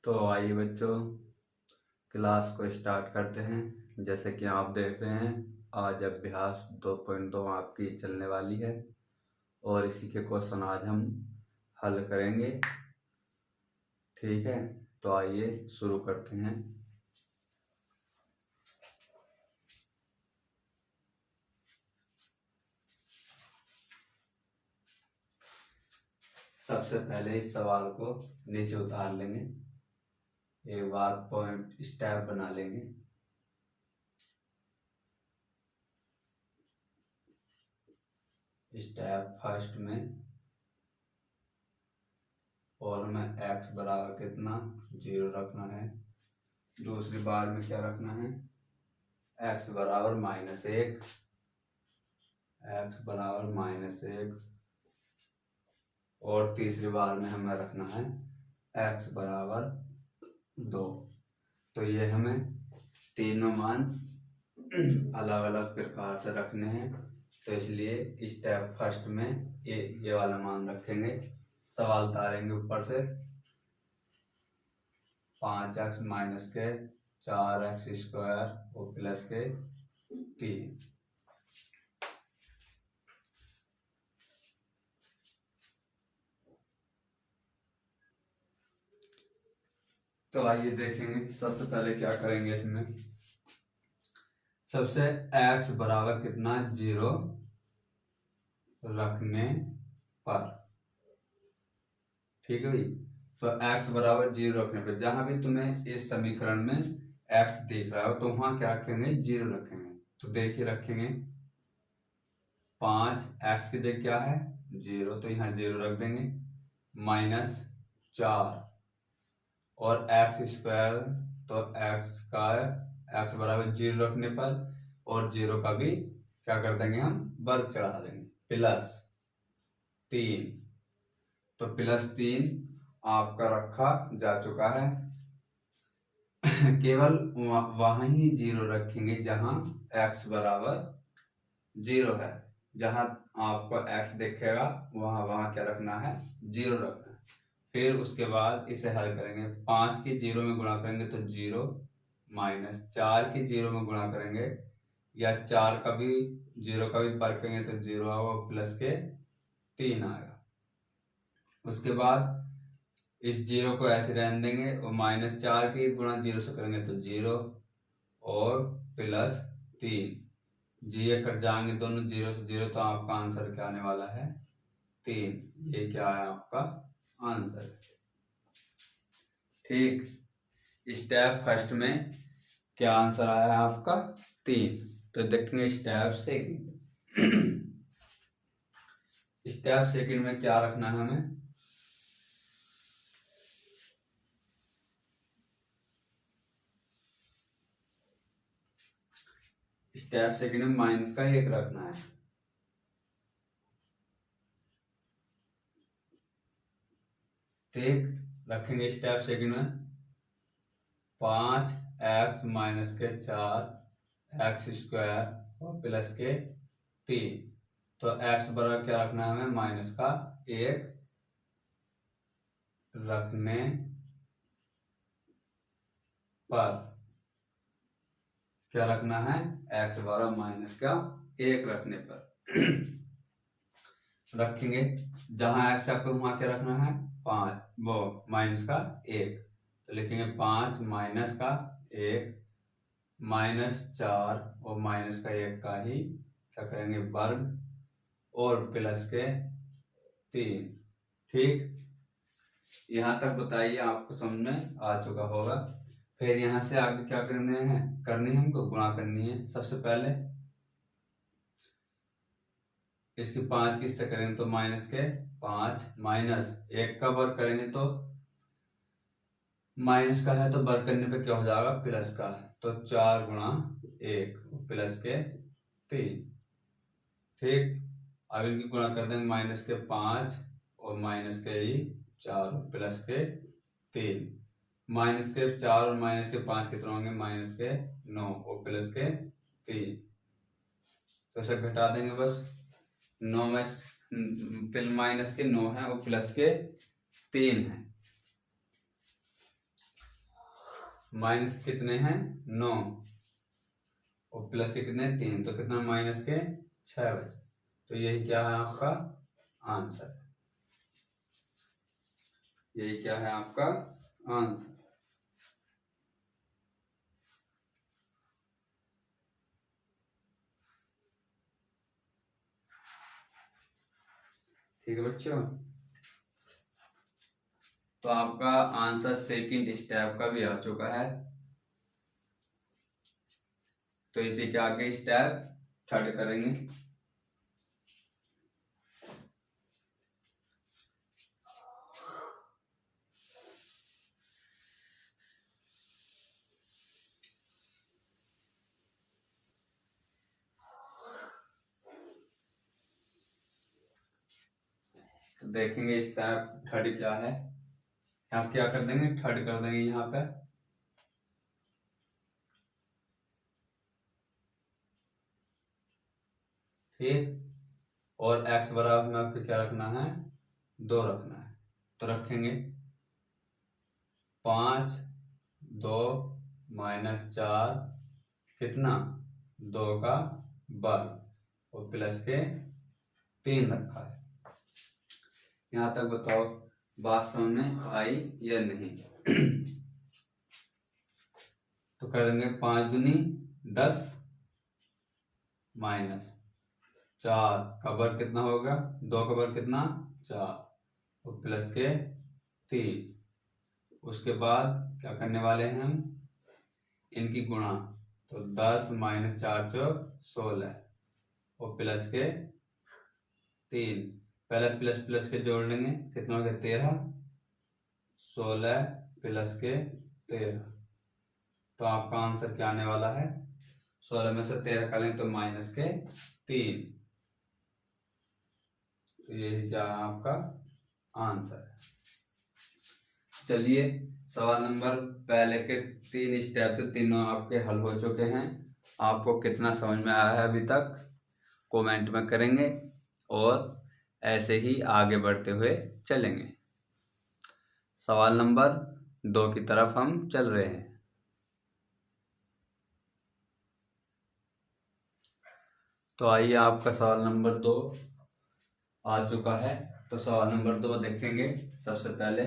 तो आइए बच्चों, क्लास को स्टार्ट करते हैं। जैसे कि आप देख रहे हैं, आज अभ्यास 2.2 आपकी चलने वाली है और इसी के क्वेश्चन आज हम हल करेंगे। ठीक है, तो आइए शुरू करते हैं। सबसे पहले इस सवाल को नीचे उतार लेंगे, एक बार पॉइंट स्टेप बना लेंगे। स्टेप फर्स्ट में और में x बराबर कितना 0 रखना है। दूसरी बार में क्या रखना है, x बराबर -1, x बराबर -1। और तीसरी बार में हमें रखना है x बराबर 2। तो ये हमें तीनों मान अलग अलग प्रकार से रखने हैं, तो इसलिए स्टेप फर्स्ट में ये वाला मान रखेंगे। सवाल तारेंगे ऊपर से 5x माइनस के 4x स्क्वायर और प्लस के 3। तो आइए देखेंगे, सबसे पहले क्या करेंगे। इसमें सबसे x बराबर कितना 0 रखने पर, ठीक है भाई। तो x बराबर 0 रखने पर जहां भी तुम्हें इस समीकरण में x दिख रहा हो तो वहां क्या रखेंगे, 0 रखेंगे। तो देखिए रखेंगे 5x की जगह क्या है 0, तो यहाँ 0 रख देंगे। -4 और x स्क्वायर, तो x बराबर 0 रखने पर और 0 का भी क्या कर देंगे, हम वर्ग चढ़ा देंगे। +3, तो +3 आपका रखा जा चुका है। केवल वहां ही 0 रखेंगे जहां x बराबर 0 है। जहां आपको x दिखेगा वहां क्या रखना है, 0 रखना है। फिर उसके बाद इसे हल करेंगे। 5 की 0 में गुणा करेंगे तो 0, -4 की 0 में गुणा करेंगे या 4 का भी 0 का भी वर्ग करेंगे तो 0 आएगा और प्लस के 3 आएगा। उसके बाद इस 0 को ऐसे रहने देंगे और -4 की गुणा 0 से करेंगे तो 0 और +3। जी कट जाएंगे दोनों 0 से 0, तो आपका आंसर क्या आने वाला है 3। ये क्या है आपका आंसर। ठीक, स्टेप फर्स्ट में क्या आंसर आया है आपका 3। तो देखेंगे स्टेप सेकंड। स्टेप सेकंड में क्या रखना है हमें, स्टेप सेकंड में -1 रखना है। ठीक, रखेंगे स्टेप सेकंड में 5x माइनस के 4x स्क्वायर और प्लस के 3। तो x बराबर क्या रखना है हमें, -1 रखने पर क्या रखना है, x बराबर -1 रखने पर रखेंगे। जहां x आपको वहां क्या रखना है 5, वो -1, तो लिखेंगे 5 -1 -4 और -1 का ही क्या करेंगे वर्ग और प्लस के 3। ठीक, यहाँ तक बताइए आपको समझ में आ चुका होगा। फिर यहाँ से आगे क्या करने हैं, हमको गुणा करनी है। सबसे पहले इसकी 5 किससे करेंगे तो -5 -1 का वर्ग करेंगे तो माइनस का है तो वर्ग करने पे क्या हो जाएगा प्लस का, तो 4 गुणा 1 प्लस के 3। ठीक, अब इनकी गुणा कर देंगे -5 और -4 प्लस के 3। -4 और -5 कितना होंगे, -9 और प्लस के 3। तो इसे घटा देंगे बस। 9 में -9 है और प्लस के 3 है। माइनस कितने हैं 9 और प्लस के कितने 3, तो कितना माइनस के 6 बचे। तो यही क्या है आपका आंसर, यही क्या है आपका आंसर। ठीक है बच्चों, तो आपका आंसर सेकंड स्टेप का भी आ चुका है। तो इसी के आगे स्टेप थर्ड करेंगे। तो देखेंगे स्टेप थर्ड क्या है। आप क्या कर देंगे, थर्ड कर देंगे यहाँ पे। ठीक, और x बराबर में आपको क्या रखना है 2 रखना है। तो रखेंगे 5 2 माइनस 4 कितना 2 का वर्ग और प्लस के 3 रखा है। यहाँ तक बताओ बात समझ में आई या नहीं। तो कर देंगे 5 दूनी 10 माइनस 4 का वर्ग कितना होगा 2 का वर्ग कितना 4 और प्लस के 3। उसके बाद क्या करने वाले हैं हम इनकी गुणा। तो 10 माइनस 4 चौक 16 और प्लस के 3। पहले प्लस प्लस के जोड़ लेंगे कितना हो गया 13, 16 प्लस के 13। तो आपका आंसर क्या आने वाला है 16 में से 13 का लें तो माइनस के 3। तो यही क्या है आपका आंसर है। चलिए सवाल नंबर पहले के 3 स्टेप थे तीनों आपके हल हो चुके हैं। आपको कितना समझ में आया है अभी तक कमेंट में करेंगे और ऐसे ही आगे बढ़ते हुए चलेंगे। सवाल नंबर 2 की तरफ हम चल रहे हैं। तो आइए आपका सवाल नंबर 2 आ चुका है। तो सवाल नंबर 2 देखेंगे। सबसे पहले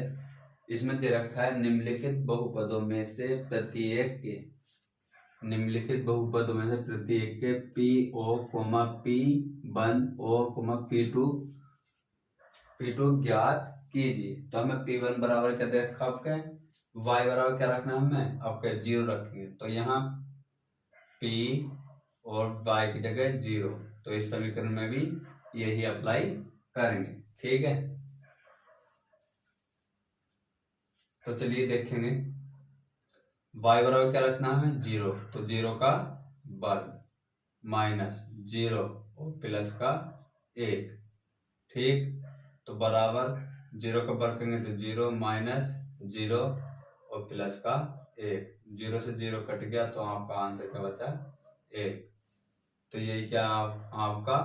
इसमें दे रखा है निम्नलिखित बहुपदों में से प्रत्येक के, निम्नलिखित बहुपदों में से प्रत्येक के पी ओ कोमा P1 ओ कोमा P2 ज्ञात कीजिए। तो हमें P1 बराबर क्या दे रखा आपके y बराबर क्या रखना है हमें आपके 0 रखेंगे। तो यहाँ P और y की जगह 0। तो इस समीकरण में भी यही अप्लाई करेंगे। ठीक है, तो चलिए देखेंगे y बराबर क्या रखना है हमें 0। तो 0 का वर्ग माइनस 0 और प्लस का 1। ठीक, तो बराबर 0 का वर्ग करेंगे तो 0 माइनस 0 और प्लस का 1। 0 से 0 कट गया तो आपका आंसर क्या बचा 1। तो यही क्या आपका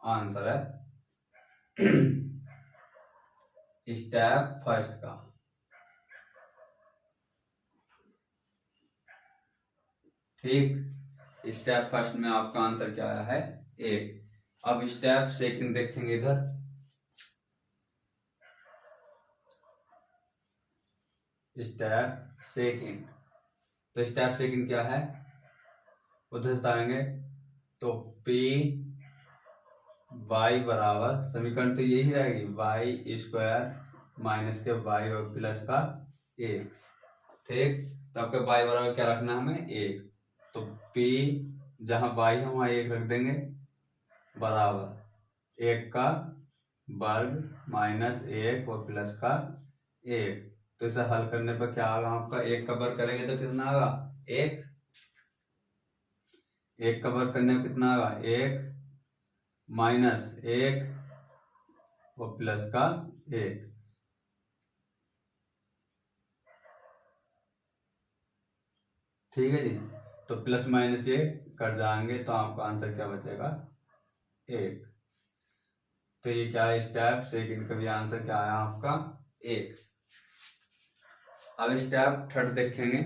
आंसर है स्टेप फर्स्ट का। ठीक, स्टेप फर्स्ट में आपका आंसर क्या आया है 1। अब स्टेप सेकंड देखेंगे इधर। स्टेप सेकंड, तो स्टेप सेकंड क्या है उधर से आएंगे तो P y बराबर समीकरण तो यही रहेगी y स्क्वायर माइनस के y और प्लस का 1। ठीक, तो आपके y बराबर क्या रखना है हमें 1। तो P जहां y है वहां 1 रख देंगे बराबर 1 का वर्ग माइनस 1 और प्लस का 1। तो इसे हल करने पर क्या आएगा आपका 1 का वर्ग करेंगे तो कितना आएगा 1। 1 का वर्ग करने में कितना आएगा 1 माइनस 1 और प्लस का 1। ठीक है जी, तो प्लस माइनस ये कट जाएंगे तो आपका आंसर क्या बचेगा 1। तो ये क्या है स्टेप सेकंड का भी आंसर क्या आया आपका 1। अब स्टेप थर्ड देखेंगे।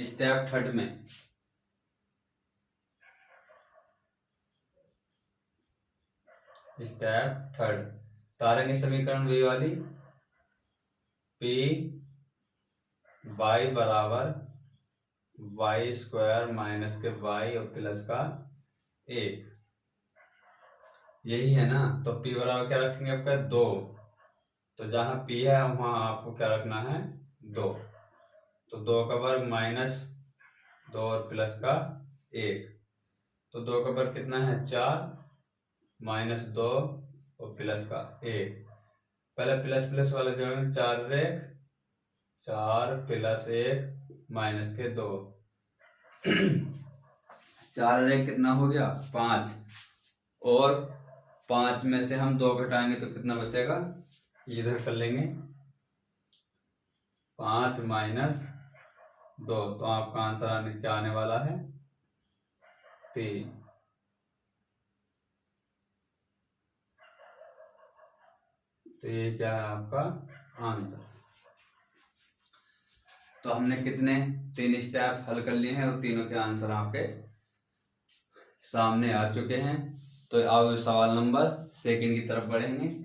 स्टेप थर्ड में स्टेप थर्ड तारेंगे समीकरण वे वाली पी वाई बराबर वाई स्क्वायर माइनस के वाई और प्लस का 1, यही है ना। तो p बराबर क्या रखेंगे आपका 2, तो जहां p है वहां आपको क्या रखना है 2, तो 2 का वर्ग माइनस 2 और प्लस का 1, तो 2 का वर्ग कितना है 4 माइनस 2 और प्लस का 1, पहले प्लस प्लस वाले जोड़ेंगे 4 रेख 4 प्लस 1 माइनस के 2 4 रेख कितना हो गया 5, और 5 में से हम 2 घटाएंगे तो कितना बचेगा, इधर कर लेंगे 5 माइनस 2, तो आपका आंसर क्या आने वाला है 3। तो ये क्या है आपका आंसर। तो हमने कितने 3 स्टेप हल कर लिए हैं और तीनों के आंसर आपके सामने आ चुके हैं। तो अब सवाल नंबर सेकंड की तरफ बढ़ेंगे।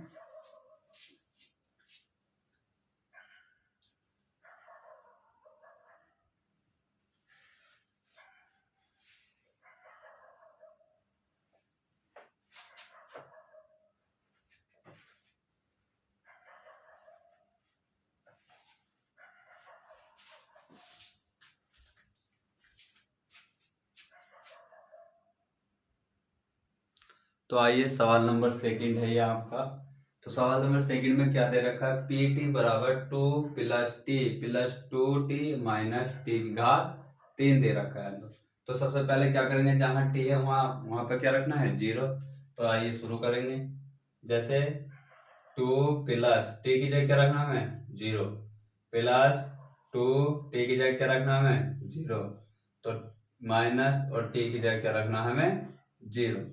तो आइए सवाल नंबर सेकंड है ये आपका। तो सवाल नंबर सेकंड में क्या दे रखा है, पी टी बराबर 2 plus T plus 2t minus T की घात 3 दे रखा है। तो सबसे पहले क्या करेंगे, जहां टी है वहां पर क्या रखना है 0। तो आइए शुरू करेंगे। जैसे 2 प्लस टी की जगह क्या रखना हमें 0 प्लस 2 टी की जगह क्या रखना हमें 0, तो माइनस और टी की जगह क्या रखना हमें 0।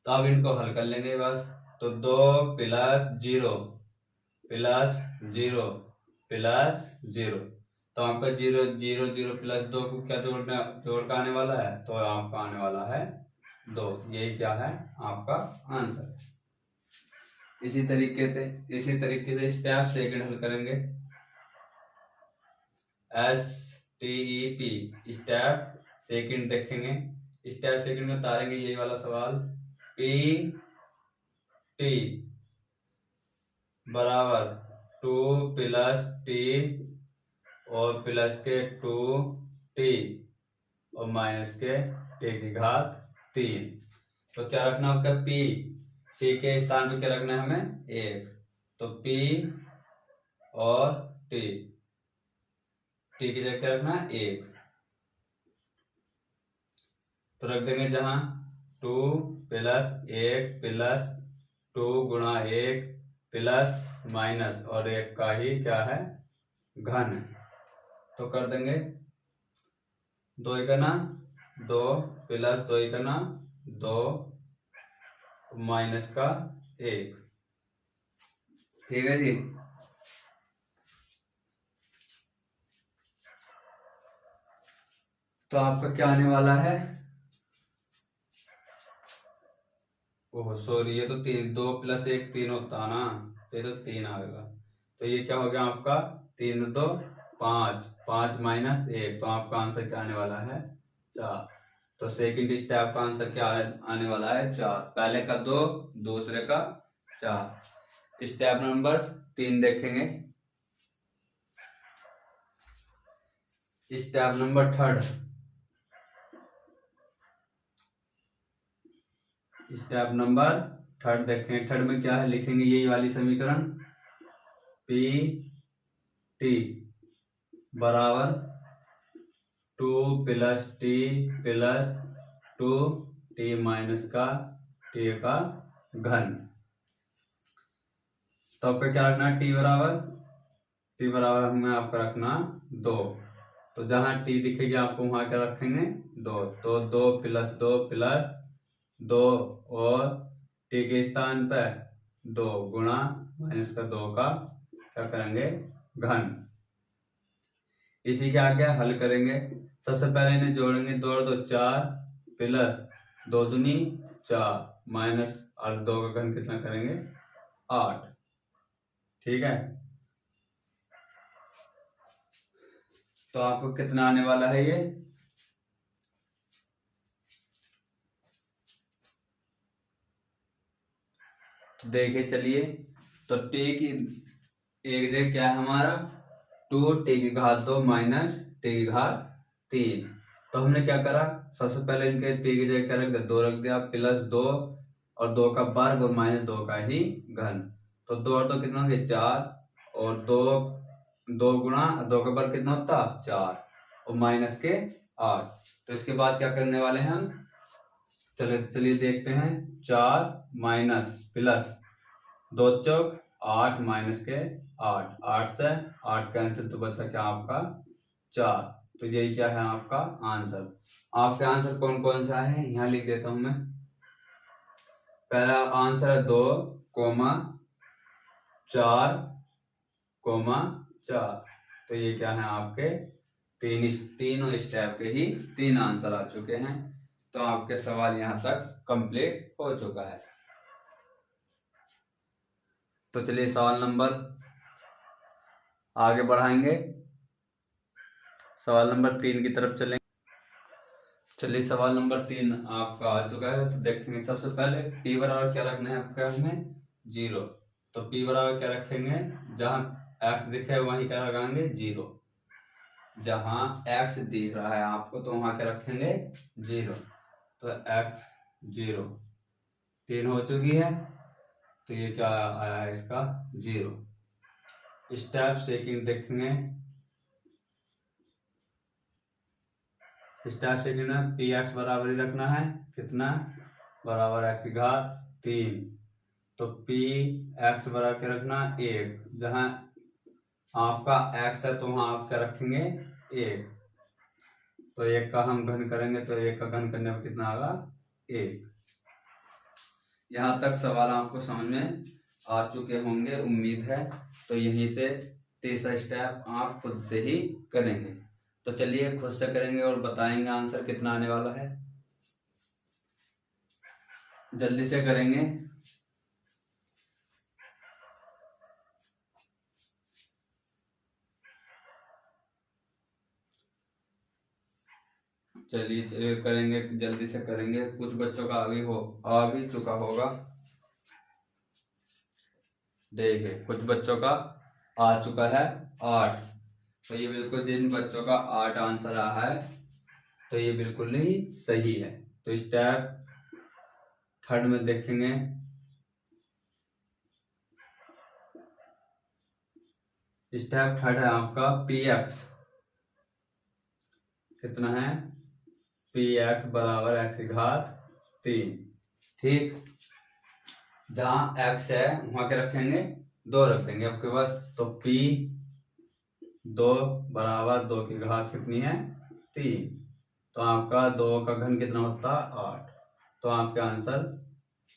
तो अब इनको हल कर लेंगे बस। तो 2 प्लस 0 प्लस 0 प्लस 0, तो आपका 0 0 0 प्लस 2 को क्या जोड़ का आने वाला है, तो आपका आने वाला है 2। यही क्या है आपका आंसर। इसी तरीके से स्टेप सेकंड हल करेंगे। STEP स्टेप सेकंड देखेंगे। स्टेप सेकंड में तारेंगे यही वाला सवाल, पी टी बराबर 2 प्लस टी और प्लस के 2t और माइनस के टी की घात 3। तो क्या रखना आपका p के स्थान पे क्या रखना है हमें 1, तो p और t की जगह क्या रखना है 1, तो रख देंगे जहां 2 प्लस 1 प्लस 2 गुणा 1 प्लस माइनस और 1 का ही क्या है घन, तो कर देंगे 2 एकना 2 प्लस 2 एकना 2 माइनस का 1। ठीक है जी। तो आपका क्या आने वाला है, ओह सॉरी ये तो 3, 2 प्लस 1 3 होता ना, तो ये तो 3 आएगा। तो ये क्या हो गया आपका 3 2 5 5 माइनस 1, तो आपका आंसर क्या आने वाला है 4। तो सेकंड स्टेप का आंसर क्या आने वाला है 4, पहले का 2 दूसरे का 4। स्टेप नंबर 3 देखेंगे। Step number third, step number third देखें। थर्ड में क्या है लिखेंगे यही वाली समीकरण, पी टी बराबर 2 plus T plus 2t minus का टी का घन। तो आपका क्या रखना है टी बराबर हमें आपका रखना 2, तो जहां टी दिखेगी आपको वहां क्या रखेंगे 2, तो 2 प्लस 2 प्लस 2 और टी के स्थान पे 2 गुणा माइनस का 2 का क्या करेंगे, घन। इसी के आगे हल करेंगे। सबसे पहले इन्हें जोड़ेंगे, 2 और 2 4 प्लस 2 दूनी 4 माइनस और 2 का घन कितना करेंगे 8। ठीक है, तो आपको कितना आने वाला है ये, तो देखिए चलिए। तो टी की एक जगह क्या है हमारा 2 टी की घात 2 माइनस टी की घात 3। तो हमने क्या करा, सबसे पहले इनके टी की जगह क्या रख दिया 2 रख दिया प्लस 2 और 2 का वर्ग और माइनस 2 का ही घन। तो 2 और 2 कितना हो गया 4 और 2 गुणा 2 का वर्ग कितना होता 4 और माइनस के 8। तो इसके बाद क्या करने वाले हैं हम, चलिए देखते हैं। 4 माइनस प्लस 2 चौक 8 माइनस के 8, 8 से 8 कैंसिल तो बचा क्या आपका 4। तो यही क्या है आपका आंसर। आपका आंसर कौन कौन सा है यहाँ लिख देता हूं मैं। पहला आंसर है 2 कोमा 4 कोमा 4। तो ये क्या है आपके तीनों स्टेप के ही 3 आंसर आ चुके हैं। तो आपके सवाल यहाँ तक कंप्लीट हो चुका है। तो चलिए सवाल नंबर आगे बढ़ाएंगे, सवाल नंबर 3 की तरफ चलेंगे। चलिए सवाल नंबर 3 आपका आ चुका है। तो देखेंगे सबसे पहले p बराबर क्या रखना है आपका हमें 0। तो p बराबर क्या रखेंगे, जहां x दिखे वहीं क्या लगाएंगे 0। जहां x दिख रहा है आपको तो वहां क्या रखेंगे 0। तो x 0 3 हो चुकी है। तो ये क्या आया है इसका 0। स्टेप सेकंड देखेंगे। स्टेप सेकंड में पी एक्स बराबर ही रखना है, कितना बराबर x की घात 3। तो पी एक्स बराबर क्या रखना 1। जहां आपका x है तो वहां आप क्या रखेंगे 1। तो 1 का हम घन करेंगे तो 1 का घन करने पर कितना आएगा 1। यहाँ तक सवाल आपको समझ में आ चुके होंगे उम्मीद है। तो यहीं से तीसरा स्टेप आप खुद से ही करेंगे। तो चलिए खुद से करेंगे और बताएंगे आंसर कितना आने वाला है, जल्दी से करेंगे। चलिए करेंगे, जल्दी से करेंगे। कुछ बच्चों का आ भी चुका होगा। देखिए कुछ बच्चों का आ चुका है 8। तो ये बिल्कुल जिन बच्चों का 8 आंसर आ है तो ये बिल्कुल ही सही है। तो स्टेप थर्ड में देखेंगे। स्टेप थर्ड है आपका पी एक्स कितना है पी एक्स बराबर x की घात 3। ठीक, जहां x है वहां क्या रखेंगे 2 रख देंगे आपके पास। तो p 2 बराबर 2 की घात कितनी है 3। तो आपका 2 का घन कितना होता है 8। तो आपका आंसर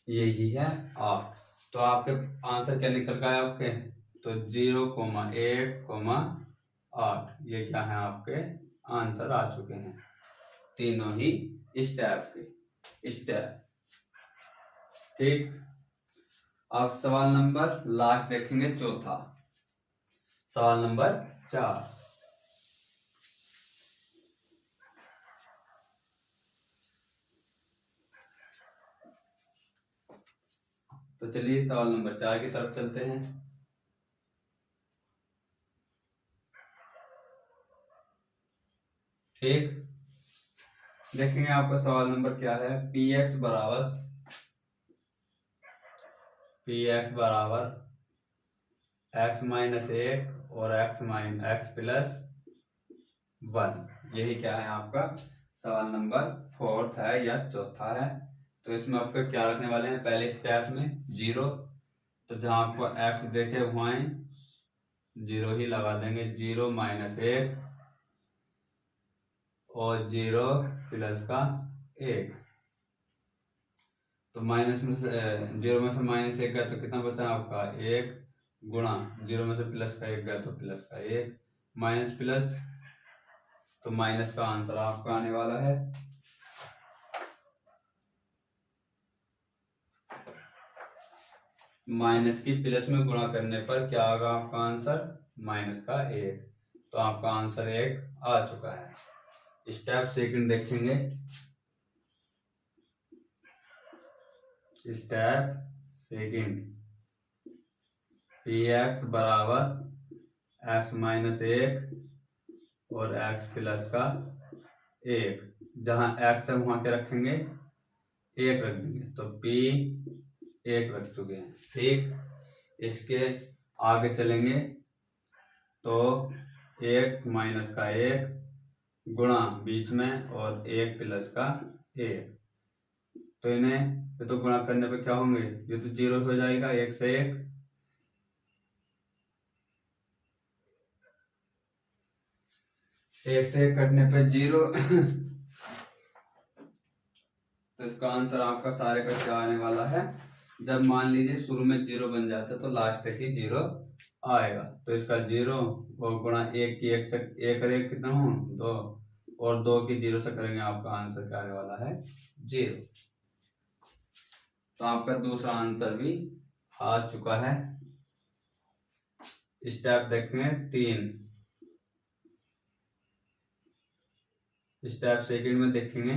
यही है 8। तो आपके आंसर क्या निकल गया आपके, तो 0,1,8 ये क्या है आपके आंसर आ चुके हैं तीनों ही स्टेप के स्टेप। ठीक, अब सवाल नंबर लास्ट देखेंगे, चौथा सवाल नंबर 4। तो चलिए सवाल नंबर 4 की तरफ चलते हैं। ठीक, देखेंगे आपका सवाल नंबर क्या है। पी एक्स बराबर x माइनस 1 और x प्लस 1। यही क्या है आपका सवाल नंबर 4 है या चौथा है। तो इसमें आपको क्या रखने वाले हैं, पहले स्टेप में 0। तो जहां आपको x देखे वहां 0 ही लगा देंगे। 0 माइनस 1 और 0 प्लस का 1। तो माइनस में से 0 में से -1 गया तो कितना बचा आपका 1 गुणा 0 में से प्लस का 1 गया तो प्लस का 1 माइनस प्लस, तो माइनस का आंसर आपका आने वाला है माइनस की प्लस में गुणा करने पर क्या होगा आपका आंसर माइनस का 1। तो आपका आंसर 1 आ चुका है। स्टेप सेकंड देखेंगे। स्टेप सेकंड, पी एक्स बराबर एक्स माइनस 1 और एक्स प्लस का 1, जहां एक्स है वहां क्या रखेंगे 1 रख देंगे, तो पी 1 रख चुके हैं। ठीक, इसके आगे चलेंगे तो 1 माइनस का 1 गुणा बीच में और 1 प्लस का 1, तो इन्हें ये तो गुणा करने पे क्या होंगे, ये तो 0 हो जाएगा, 1 से 1 1 से 1 कटने पे 0 तो इसका आंसर आपका सारे का क्या आने वाला है, जब मान लीजिए शुरू में 0 बन जाता है तो लास्ट तक ही 0 आएगा। तो इसका 0 और गुणा 1 की 1 से 1 और 1 कितना हो 2, और 2 की 0 से करेंगे, आपका आंसर क्या आने वाला है 0। तो आपका दूसरा आंसर भी आ चुका है। स्टेप देखेंगे 3। स्टेप सेकंड में देखेंगे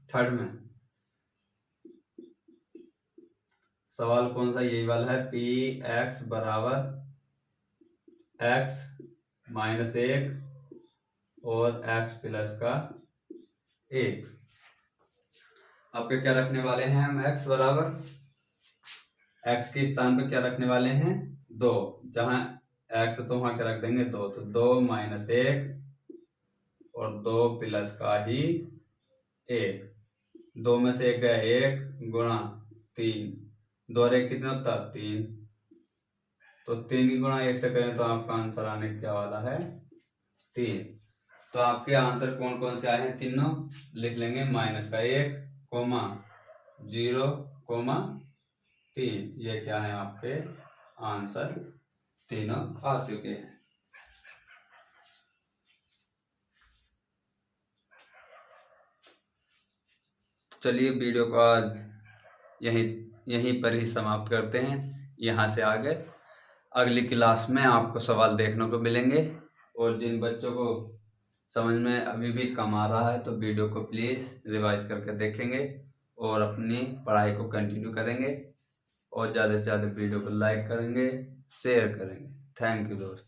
थर्ड में सवाल कौन सा, यही वाला है, पी एक्स बराबर एक्स माइनस 1 और एक्स प्लस का 1। आपके क्या रखने वाले हैं हम, एक्स बराबर एक्स के स्थान पे क्या रखने वाले हैं 2, जहां एक्स तो वहां क्या रख देंगे 2, तो 2 माइनस 1 और 2 प्लस का ही 1, 2 में से 1 गया 1 गुणा 3, 2 और 1 कितना होता 3, तो 3 की गुणा 1 से करें तो आपका आंसर आने क्या वाला है 3। तो आपके आंसर कौन कौन से आए हैं, तीनों लिख लेंगे, माइनस का 1 कोमा 0 कोमा 3, ये क्या है आपके आंसर तीनों आ चुके हैं। चलिए वीडियो को आज यहीं पर ही समाप्त करते हैं। यहाँ से आगे अगली क्लास में आपको सवाल देखने को मिलेंगे, और जिन बच्चों को समझ में अभी भी कम आ रहा है तो वीडियो को प्लीज़ रिवाइज करके देखेंगे और अपनी पढ़ाई को कंटिन्यू करेंगे, और ज़्यादा से ज़्यादा वीडियो को लाइक करेंगे, शेयर करेंगे। थैंक यू दोस्त।